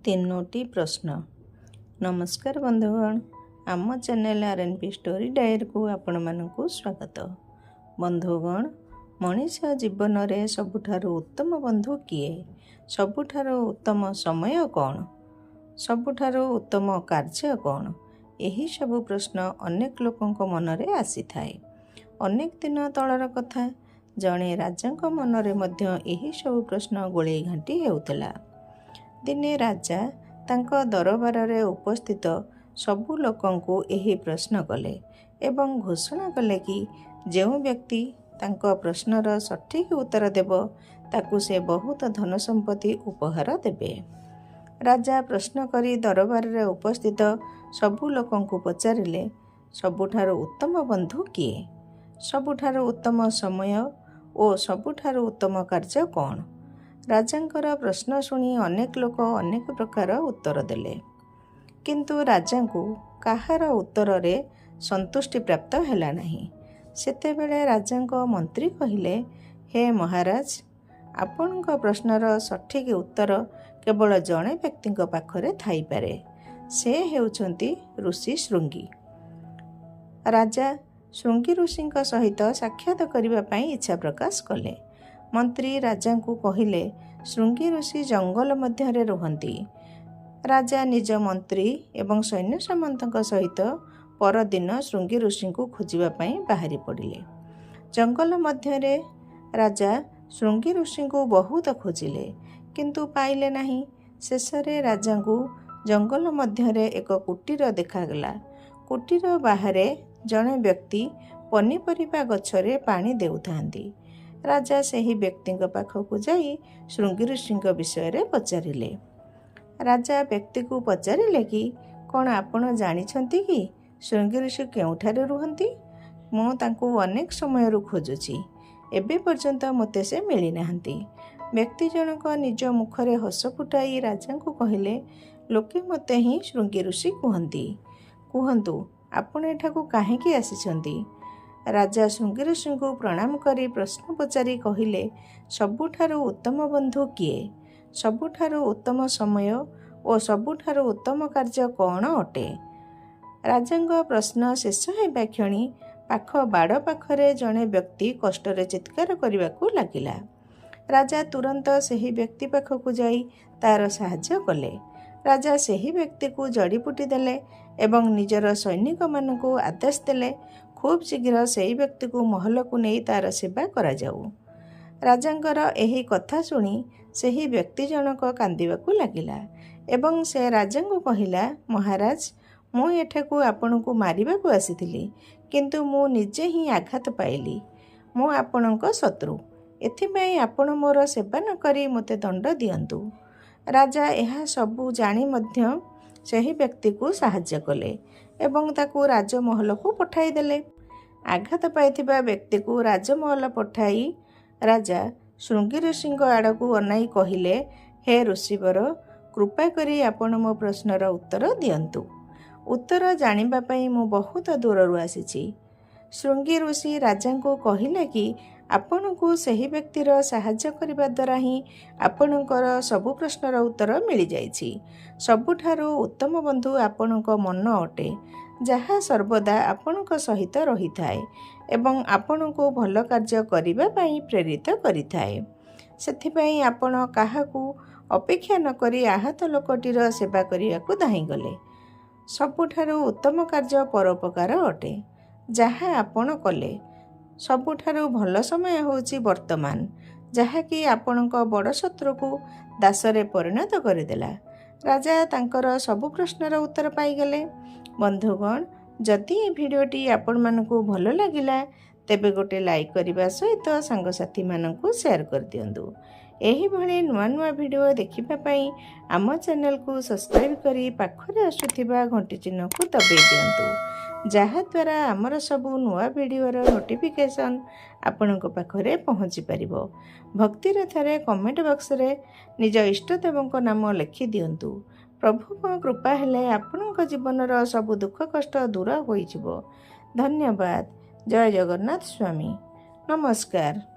ତିନୋଟି ପ୍ରଶ୍ନ। ନମସ୍କାର ବନ୍ଧୁଗଣ, ଆମ ଚ୍ୟାନେଲ RNP ଷ୍ଟୋରି ଡାଏରୀକୁ ଆପଣମାନଙ୍କୁ ସ୍ୱାଗତ। ବନ୍ଧୁଗଣ, ମଣିଷ ଜୀବନରେ ସବୁଠାରୁ ଉତ୍ତମ ବନ୍ଧୁ କିଏ? ସବୁଠାରୁ ଉତ୍ତମ ସମୟ କ'ଣ? ସବୁଠାରୁ ଉତ୍ତମ କାର୍ଯ୍ୟ କ'ଣ? ଏହି ସବୁ ପ୍ରଶ୍ନ ଅନେକ ଲୋକଙ୍କ ମନରେ ଆସିଥାଏ। ଅନେକ ଦିନ ତଳର କଥା, ଜଣେ ରାଜାଙ୍କ ମନରେ ମଧ୍ୟ ଏହି ସବୁ ପ୍ରଶ୍ନ ଗୋଳେଇ ଘାଣ୍ଟି ହେଉଥିଲା। ଦିନେ ରାଜା ତାଙ୍କ ଦରବାରରେ ଉପସ୍ଥିତ ସବୁ ଲୋକଙ୍କୁ ଏହି ପ୍ରଶ୍ନ କଲେ ଏବଂ ଘୋଷଣା କଲେ କି ଯେଉଁ ବ୍ୟକ୍ତି ତାଙ୍କ ପ୍ରଶ୍ନର ସଠିକ୍ ଉତ୍ତର ଦେବ ତାକୁ ସେ ବହୁତ ଧନ ସମ୍ପତ୍ତି ଉପହାର ଦେବେ। ରାଜା ପ୍ରଶ୍ନ କରି ଦରବାରରେ ଉପସ୍ଥିତ ସବୁ ଲୋକଙ୍କୁ ପଚାରିଲେ, ସବୁଠାରୁ ଉତ୍ତମ ବନ୍ଧୁ କିଏ? ସବୁଠାରୁ ଉତ୍ତମ ସମୟ ଓ ସବୁଠାରୁ ଉତ୍ତମ କାର୍ଯ୍ୟ କ'ଣ? ରାଜାଙ୍କର ପ୍ରଶ୍ନ ଶୁଣି ଅନେକ ଲୋକ ଅନେକ ପ୍ରକାର ଉତ୍ତର ଦେଲେ, କିନ୍ତୁ ରାଜାଙ୍କୁ କାହାର ଉତ୍ତରରେ ସନ୍ତୁଷ୍ଟି ପ୍ରାପ୍ତ ହେଲା ନାହିଁ। ସେତେବେଳେ ରାଜାଙ୍କ ମନ୍ତ୍ରୀ କହିଲେ, ହେ ମହାରାଜ, ଆପଣଙ୍କ ପ୍ରଶ୍ନର ସଠିକ୍ ଉତ୍ତର କେବଳ ଜଣେ ବ୍ୟକ୍ତିଙ୍କ ପାଖରେ ଥାଇପାରେ। ସେ ହେଉଛନ୍ତି ଋଷି ଶୃଙ୍ଗି। ରାଜା ଶୃଙ୍ଗି ଋଷିଙ୍କ ସହିତ ସାକ୍ଷାତ କରିବା ପାଇଁ ଇଚ୍ଛା ପ୍ରକାଶ କଲେ। ମନ୍ତ୍ରୀ ରାଜାଙ୍କୁ କହିଲେ, ଶୃଙ୍ଗି ଋଷି ଜଙ୍ଗଲ ମଧ୍ୟରେ ରୁହନ୍ତି। ରାଜା ନିଜ ମନ୍ତ୍ରୀ ଏବଂ ସୈନ୍ୟ ସାମନ୍ତଙ୍କ ସହିତ ପରଦିନ ଶୃଙ୍ଗି ଋଷିଙ୍କୁ ଖୋଜିବା ପାଇଁ ବାହାରି ପଡ଼ିଲେ। ଜଙ୍ଗଲ ମଧ୍ୟରେ ରାଜା ଶୃଙ୍ଗି ଋଷିଙ୍କୁ ବହୁତ ଖୋଜିଲେ, କିନ୍ତୁ ପାଇଲେ ନାହିଁ। ଶେଷରେ ରାଜାଙ୍କୁ ଜଙ୍ଗଲ ମଧ୍ୟରେ ଏକ କୁଟୀର ଦେଖାଗଲା। କୁଟୀର ବାହାରେ ଜଣେ ବ୍ୟକ୍ତି ପନିପରିବା ଗଛରେ ପାଣି ଦେଉଥାନ୍ତି। ରାଜା ସେହି ବ୍ୟକ୍ତିଙ୍କ ପାଖକୁ ଯାଇ ଶୃଙ୍ଗି ଋଷିଙ୍କ ବିଷୟରେ ପଚାରିଲେ। ରାଜା ବ୍ୟକ୍ତିକୁ ପଚାରିଲେ କି, କ'ଣ ଆପଣ ଜାଣିଛନ୍ତି କି ଶୃଙ୍ଗି ଋଷି କେଉଁଠାରେ ରୁହନ୍ତି? ମୁଁ ତାଙ୍କୁ ଅନେକ ସମୟରୁ ଖୋଜୁଛି, ଏବେ ପର୍ଯ୍ୟନ୍ତ ମୋତେ ସେ ମିଳିନାହାନ୍ତି। ବ୍ୟକ୍ତି ଜଣକ ନିଜ ମୁଖରେ ହସ ଫୁଟାଇ ରାଜାଙ୍କୁ କହିଲେ, ଲୋକେ ମୋତେ ହିଁ ଶୃଙ୍ଗି ଋଷି କୁହନ୍ତି। କୁହନ୍ତୁ, ଆପଣ ଏଠାକୁ କାହିଁକି ଆସିଛନ୍ତି? ରାଜା ଶୃଙ୍ଗି ଋଷିଙ୍କୁ ପ୍ରଣାମ କରି ପ୍ରଶ୍ନ ପଚାରି କହିଲେ, ସବୁଠାରୁ ଉତ୍ତମ ବନ୍ଧୁ କିଏ? ସବୁଠାରୁ ଉତ୍ତମ ସମୟ ଓ ସବୁଠାରୁ ଉତ୍ତମ କାର୍ଯ୍ୟ କ'ଣ ଅଟେ? ରାଜାଙ୍କ ପ୍ରଶ୍ନ ଶେଷ ହେବା କ୍ଷଣି ପାଖ ବାଡ଼ ପାଖରେ ଜଣେ ବ୍ୟକ୍ତି କଷ୍ଟରେ ଚିତ୍କାର କରିବାକୁ ଲାଗିଲା। ରାଜା ତୁରନ୍ତ ସେହି ବ୍ୟକ୍ତି ପାଖକୁ ଯାଇ ତାର ସାହାଯ୍ୟ କଲେ। ରାଜା ସେହି ବ୍ୟକ୍ତିକୁ ଜଡ଼ିବୁଟି ଦେଲେ ଏବଂ ନିଜର ସୈନିକମାନଙ୍କୁ ଆଦେଶ ଦେଲେ, ଖୁବ୍ ଶୀଘ୍ର ସେହି ବ୍ୟକ୍ତିକୁ ମହଲକୁ ନେଇ ତାର ସେବା କରାଯାଉ। ରାଜାଙ୍କର ଏହି କଥା ଶୁଣି ସେହି ବ୍ୟକ୍ତି ଜଣକ କାନ୍ଦିବାକୁ ଲାଗିଲା ଏବଂ ସେ ରାଜାଙ୍କୁ କହିଲା, ମହାରାଜ, ମୁଁ ଏଠାକୁ ଆପଣଙ୍କୁ ମାରିବାକୁ ଆସିଥିଲି, କିନ୍ତୁ ମୁଁ ନିଜେ ହିଁ ଆଘାତ ପାଇଲି। ମୁଁ ଆପଣଙ୍କ ଶତ୍ରୁ, ଏଥିପାଇଁ ଆପଣ ମୋର ସେବା ନ କରି ମୋତେ ଦଣ୍ଡ ଦିଅନ୍ତୁ। ରାଜା ଏହା ସବୁ ଜାଣି ମଧ୍ୟ ସେହି ବ୍ୟକ୍ତିକୁ ସାହାଯ୍ୟ କଲେ ଏବଂ ତାକୁ ରାଜମହଲକୁ ପଠାଇଦେଲେ। ଆଘାତ ପାଇଥିବା ବ୍ୟକ୍ତିକୁ ରାଜମହଲ ପଠାଇ ରାଜା ଶୃଙ୍ଗି ଋଷିଙ୍କ ଆଡ଼କୁ ଅନାଇ କହିଲେ, ହେ ଋଷିବର, କୃପା କରି ଆପଣ ମୋ ପ୍ରଶ୍ନର ଉତ୍ତର ଦିଅନ୍ତୁ। ଉତ୍ତର ଜାଣିବା ପାଇଁ ମୁଁ ବହୁତ ଦୂରରୁ ଆସିଛି। ଶୃଙ୍ଗି ଋଷି ରାଜାଙ୍କୁ କହିଲେ କି ଆପଣଙ୍କୁ ସେହି ବ୍ୟକ୍ତିର ସାହାଯ୍ୟ କରିବା ଦ୍ୱାରା ହିଁ ଆପଣଙ୍କର ସବୁ ପ୍ରଶ୍ନର ଉତ୍ତର ମିଳିଯାଇଛି। ସବୁଠାରୁ ଉତ୍ତମ ବନ୍ଧୁ ଆପଣଙ୍କ ମନ ଅଟେ, ଯାହା ସର୍ବଦା ଆପଣଙ୍କ ସହିତ ରହିଥାଏ ଏବଂ ଆପଣଙ୍କୁ ଭଲ କାର୍ଯ୍ୟ କରିବା ପାଇଁ ପ୍ରେରିତ କରିଥାଏ। ସେଥିପାଇଁ ଆପଣ କାହାକୁ ଅପେକ୍ଷା ନ କରି ଆହତ ଲୋକଟିର ସେବା କରିବାକୁ ଧାଇଁଗଲେ। ସବୁଠାରୁ ଉତ୍ତମ କାର୍ଯ୍ୟ ପରୋପକାର ଅଟେ, ଯାହା ଆପଣ କଲେ। ସବୁଠାରୁ ଭଲ ସମୟ ହେଉଛି ବର୍ତ୍ତମାନ, ଯାହାକି ଆପଣଙ୍କ ବଡ଼ ଶତ୍ରୁକୁ ଦାସରେ ପରିଣତ କରିଦେଲା। ରାଜା ତାଙ୍କର ସବୁ ପ୍ରଶ୍ନର ଉତ୍ତର ପାଇଗଲେ। ବନ୍ଧୁଗଣ, ଯଦି ଏ ଭିଡ଼ିଓଟି ଆପଣମାନଙ୍କୁ ଭଲ ଲାଗିଲା ତେବେ ଗୋଟେ ଲାଇକ୍ କରିବା ସହିତ ସାଙ୍ଗସାଥିମାନଙ୍କୁ ସେୟାର କରିଦିଅନ୍ତୁ। ଏହିଭଳି ନୂଆ ନୂଆ ଭିଡ଼ିଓ ଦେଖିବା ପାଇଁ ଆମ ଚ୍ୟାନେଲକୁ ସବସ୍କ୍ରାଇବ୍ କରି ପାଖରେ ଆସୁଥିବା ଘଣ୍ଟି ଚିହ୍ନକୁ ଦବାଇ ଦିଅନ୍ତୁ, ଯାହାଦ୍ୱାରା ଆମର ସବୁ ନୂଆ ଭିଡ଼ିଓର ନୋଟିଫିକେସନ୍ ଆପଣଙ୍କ ପାଖରେ ପହଞ୍ଚି ପାରିବ। ଭକ୍ତିର ଥରେ କମେଣ୍ଟ ବକ୍ସରେ ନିଜ ଇଷ୍ଟଦେବଙ୍କ ନାମ ଲେଖି ଦିଅନ୍ତୁ। ପ୍ରଭୁଙ୍କ କୃପା ହେଲେ ଆପଣଙ୍କ ଜୀବନର ସବୁ ଦୁଃଖ କଷ୍ଟ ଦୂର ହୋଇଯିବ। ଧନ୍ୟବାଦ। ଜୟ ଜଗନ୍ନାଥ ସ୍ୱାମୀ। ନମସ୍କାର।